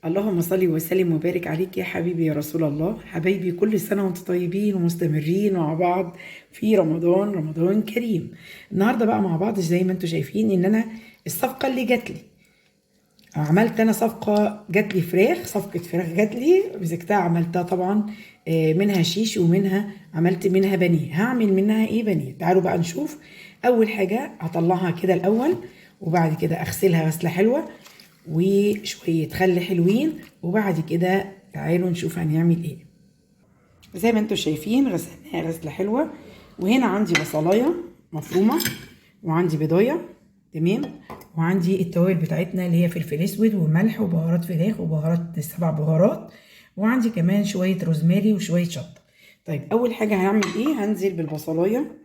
اللهم صل وسلم وبارك عليك يا حبيبي يا رسول الله. حبايبي كل سنة وانتم طيبين ومستمرين مع بعض في رمضان كريم. النهاردة بقى مع بعض زي ما انتم شايفين ان انا الصفقة اللي جات لي، عملت انا صفقة جات لي فراخ، صفقة فراخ جات لي مسكتها عملتها طبعا منها شيش ومنها عملت منها بانيه. هعمل منها ايه؟ بانيه. تعالوا بقى نشوف. اول حاجة هطلعها كده الاول وبعد كده اغسلها غسلة حلوة وشوية خل حلوين، وبعد كده تعالوا نشوف هنعمل ايه. زي ما انتم شايفين غسلناها غسلة حلوة، وهنا عندي بصلاية مفرومة وعندي بيضاية تمام، وعندي التوابل بتاعتنا اللي هي فلفل اسود وملح وبهارات فراخ وبهارات 7 بهارات، وعندي كمان شوية روزماري وشوية شطة. طيب اول حاجة هنعمل ايه؟ هنزل بالبصلاية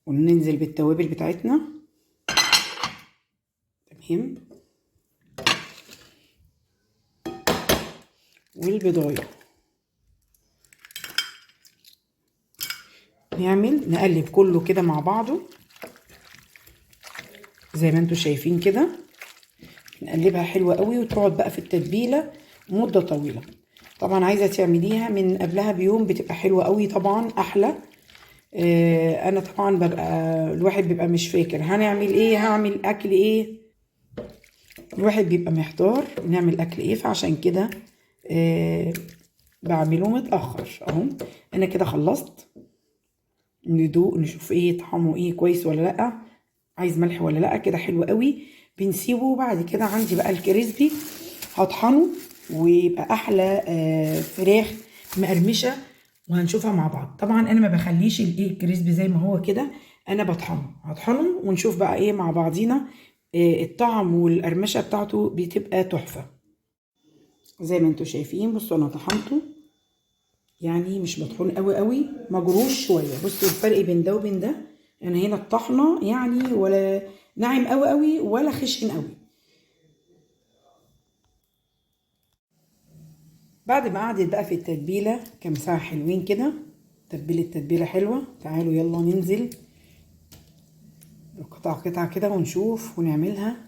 وننزل بالتوابل بتاعتنا تمام، والبيضايه نقلب كله كده مع بعضه زي ما انتم شايفين كده. نقلبها حلوه قوي وتقعد بقى في التتبيله مده طويله. طبعا عايزه تعمليها من قبلها بيوم بتبقى حلوه قوي طبعا احلى. انا طبعا ببقى الواحد بيبقى مش فاكر هنعمل ايه، هعمل اكل ايه، الواحد بيبقى محتار نعمل اكل ايه، فعشان كده بعمله متاخر اهو. انا كده خلصت. ندوق نشوف ايه طعمه ايه، كويس ولا لا، عايز ملح ولا لا. كده حلو قوي بنسيبه. وبعد كده عندي بقى الكريسبي هطحنه ويبقى احلى فراخ مقرمشه، وهنشوفها مع بعض. طبعا انا ما بخليش الايه الكريسبي زي ما هو كده، انا هطحنه ونشوف بقى ايه مع بعضينا. الطعم والقرمشه بتاعته بتبقى تحفه. زي ما انتم شايفين بصوا انا طحنته، يعني مش مطحون قوي مجروش شويه. بصوا الفرق بين ده وبين ده، يعني هنا الطحنه يعني ولا ناعم قوي ولا خشن قوي. بعد ما قعدت بقى في التتبيله كام ساعه حلوين كده، تتبيله حلوه، تعالوا يلا ننزل قطع كده ونشوف ونعملها.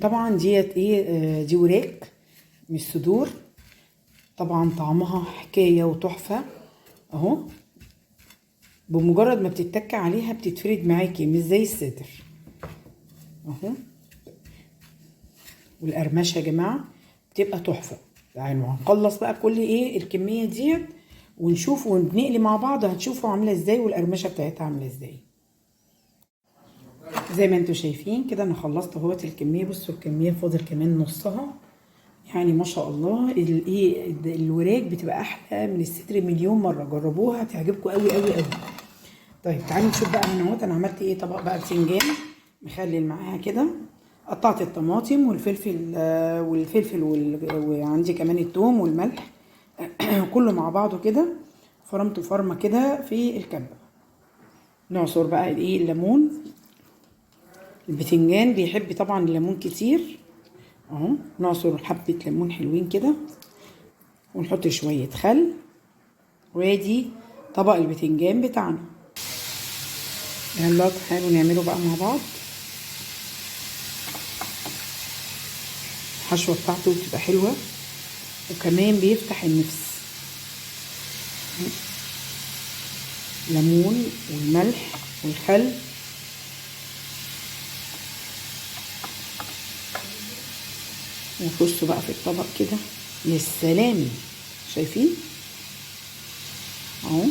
طبعا ديت ايه، دي وراك مش صدور. طبعا طعمها حكايه وتحفه اهو، بمجرد ما بتتك عليها بتتفرد معاكي مش زي الصدر اهو. والقرمشه يا جماعه بتبقى تحفه. تعالوا هنخلص بقى كل ايه الكميه ديت ونشوف ونقلي مع بعض، هتشوفوا عامله ازاي والقرمشه بتاعتها عامله ازاي. زي ما انتم شايفين كده انا خلصت اهوت الكميه. بصوا الكميه فاضل كمان نصها، يعني ما شاء الله. الايه الوراك بتبقى احلى من الصدر مليون مره، جربوها هتعجبكم قوي. طيب تعالوا نشوف بقى هنا اهوت انا عملت ايه. طبق بقى بتنجان مخلل معاها كده، قطعت الطماطم والفلفل وعندي كمان الثوم والملح كله مع بعضه كده، فرمته فرمه كده في الكبه. نعصر بقى الايه الليمون، البتنجان بيحب طبعا الليمون كتير اهو. نعصر حبه ليمون حلوين كده ونحط شويه خل، وادي طبق البتنجان بتاعنا. يلا تعالوا نعمله بقى مع بعض. الحشوه بتاعته بتبقى حلوه وكمان بيفتح النفس. ليمون والملح والخل، ونرصه بقى في الطبق كده. يا سلام، شايفين اهو.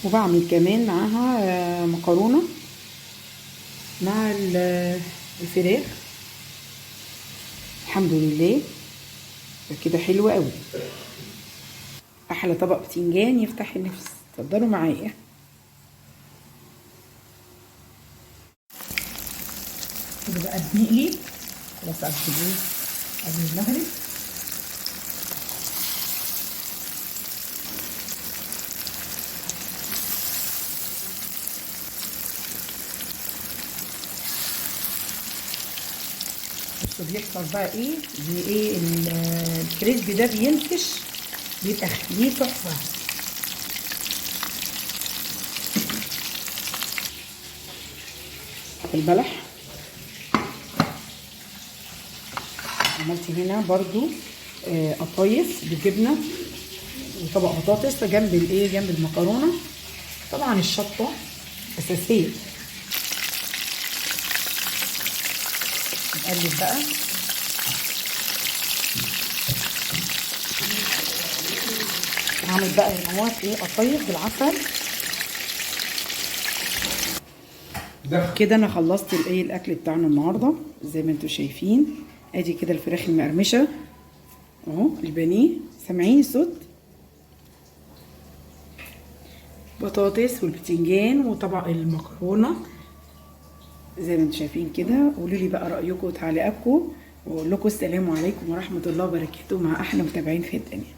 وبعمل كمان معاها مكرونه مع الفراخ. الحمد لله كده حلوه قوي، احلى طبق بتنجان يفتح النفس. اتفضلوا معايا. كده بقى بنقلي خلاص قبل المغرب. بيحصل بقى ايه الكريسبي ده بينفش، بيبقى ليه تحفه. البلح عملت هنا برضو قطايف بالجبنه وطبق بطاطس جنب المكرونه. طبعا الشطه اساسيه. نقلب بقى. هعمل بقى هنا قطايف بالعسل. كده انا خلصت الاكل بتاعنا النهارده زي ما انتم شايفين. ادي كده الفراخ المقرمشه اهو، البانيه سامعين الصوت، بطاطس والبتنجان وطبق المكرونه زي ما انتم شايفين كده. قولوا لي بقى رايكم وتعليقاتكم، واقول لكم السلام عليكم ورحمه الله وبركاته مع احلى متابعين في الدنيا.